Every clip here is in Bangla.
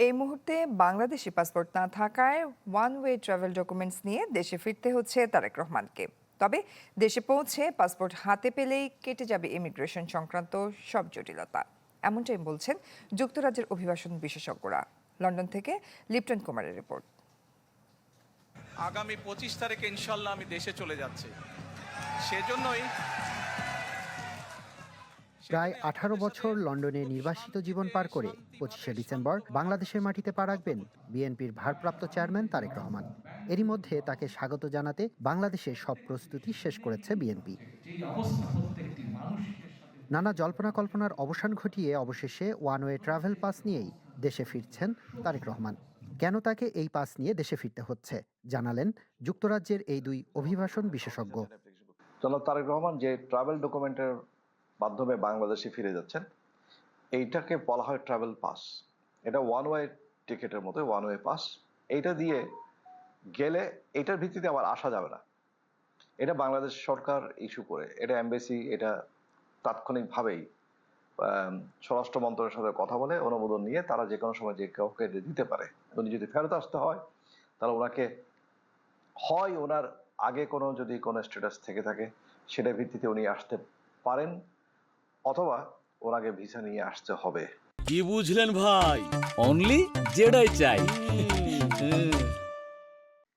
এই মুহূর্তে বাংলাদেশি পাসপোর্ট না থাকায় ওয়ান ওয়ে ট্রাভেল ডকুমেন্টস নিয়ে দেশে ফিরতে হচ্ছে তারেক রহমানকে। তবে দেশে পৌঁছে পাসপোর্ট হাতে পেলেই কেটে যাবে ইমিগ্রেশন সংক্রান্ত সব জটিলতা, এমনটাই বলছেন যুক্তরাজ্যের অভিবাসন বিশেষজ্ঞরা। লন্ডন থেকে লিপ্টন কুমারের রিপোর্ট। আগামী 25 তারিখে ইনশাল্লাহ আমি দেশে চলে যাচ্ছি। সেজন্যই প্রায় 18 বছর লন্ডনে নির্বাসিত জীবন পার করে 25শে ডিসেম্বর বাংলাদেশের মাটিতে পা রাখবেন বিএনপির ভারপ্রাপ্ত চেয়ারম্যান তারেক রহমান। এরই মধ্যে তাকে স্বাগত জানাতে বাংলাদেশের সব প্রস্তুতি শেষ করেছে বিএনপি। নানা জল্পনা কল্পনার অবসান ঘটিয়ে অবশেষে ওয়ান ওয়ে ট্রাভেল পাস নিয়েই দেশে ফিরছেন তারেক রহমান। কেন তাকে এই পাস নিয়ে দেশে ফিরতে হচ্ছে জানালেন যুক্তরাজ্যের এই দুই অভিবাসন বিশেষজ্ঞ। জনাব তারেক রহমান যে ট্রাভেল ডকুমেন্টের মাধ্যমে বাংলাদেশে ফিরে যাচ্ছেন, এইটাকে বলা হয় ট্রাভেল পাস। এটা ওয়ান ওয়ে টিকিটের মতো, ওয়ান ওয়ে পাস। এইটা দিয়ে গেলে এটার ভিত্তিতে আবার আসা যাবে না। এটা বাংলাদেশ সরকার ইস্যু করে, এটা এমবেসি এটা তাৎক্ষণিকভাবেই স্বরাষ্ট্র মন্ত্রণালয়ের সাথে কথা বলে অনুমোদন নিয়ে তারা যে কোনো সময় যে কাউকে দিতে পারে। উনি যদি ফেরত আসতে হয় তাহলে ওনাকে হয় ওনার আগে যদি কোনো স্ট্যাটাস থেকে থাকে সেটার ভিত্তিতে উনি আসতে পারেন, অথবা ওর আগে ভিসা নিয়ে আসতে হবে। কি বুঝলেন ভাই? অনলি যেটাই চাই।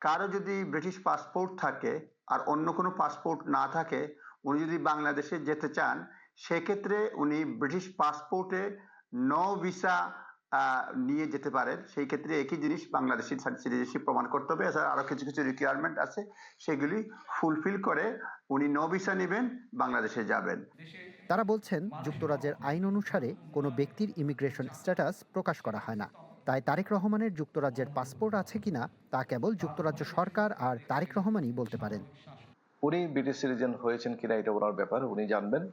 কারো যদি ব্রিটিশ পাসপোর্ট থাকে আর অন্য কোনো পাসপোর্ট না থাকে, উনি যদি বাংলাদেশে যেতে চান, সেক্ষেত্রে উনি ব্রিটিশ পাসপোর্টে নো ভিসা নিয়ে যেতে পারেন। সেই ক্ষেত্রে একই জিনিস বাংলাদেশি সিটিজেনশিপ প্রমাণ করতে হবে। এছাড়া আরো কিছু কিছু রিকোয়ারমেন্ট আছে, সেগুলি ফুলফিল করে উনি নো ভিসা নেবেন, বাংলাদেশে যাবেন। তারা বলছেন যুক্তরাজ্যের আইন অনুসারে কোনো ব্যক্তির ইমিগ্রেশন স্ট্যাটাস প্রকাশ করা হয় না। তাই তারেক রহমানের যুক্তরাজ্যের পাসপোর্ট আছে কিনা তা কেবল যুক্তরাজ্য সরকার আর তারেক রহমানই বলতে পারেন। উনি ব্রিটিশ সিটিজেন হয়েছেন কিনা এটা ওনার ব্যাপার, উনি জানবেন।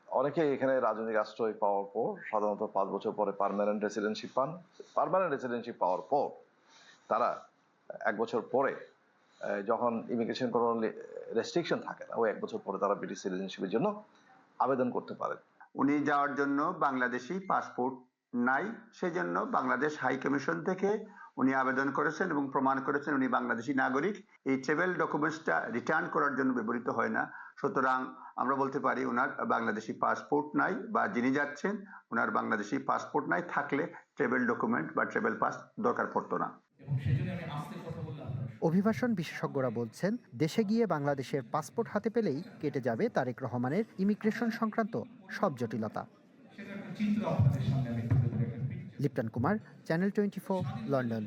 অনেকে এখানে রাজনৈতিক আশ্রয় পাওয়ার পর সাধারণত 5 বছর পরে পার্মানেন্ট রেসিডেন্সিপ পান। পার্মানেন্ট রেসিডেন্সিপ পাওয়ার পর তারা 1 বছর পরে, যখন ইমিগ্রেশন কোনো রেস্ট্রিকশন থাকে না, ওই 1 বছর পরে তারা ব্রিটিশ সিটিজেনশিপের জন্য আবেদন করতে পারেন। উনি যাওয়ার জন্য বাংলাদেশি পাসপোর্ট নাই, সেই জন্য বাংলাদেশ হাই কমিশন থেকে উনি আবেদন করেছেন এবং প্রমাণ করেছেন উনি বাংলাদেশি নাগরিক। এই ট্রাভেল ডকুমেন্টসটা রিটার্ন করার জন্য ব্যবহৃত হয় না। সুতরাং আমরা বলতে পারি ওনার বাংলাদেশি পাসপোর্ট নাই, বা যিনি যাচ্ছেন ওনার বাংলাদেশি পাসপোর্ট নাই। থাকলে ট্রাভেল ডকুমেন্ট বা ট্রাভেল পাস দরকার পড়তো না। অভিবাসন বিশেষজ্ঞরা বলছেন দেশে গিয়ে বাংলাদেশের পাসপোর্ট হাতে পেলেই কেটে যাবে তারেক রহমানের ইমিগ্রেশন সংক্রান্ত সব জটিলতা। Lipton Kumar, channel 24, London.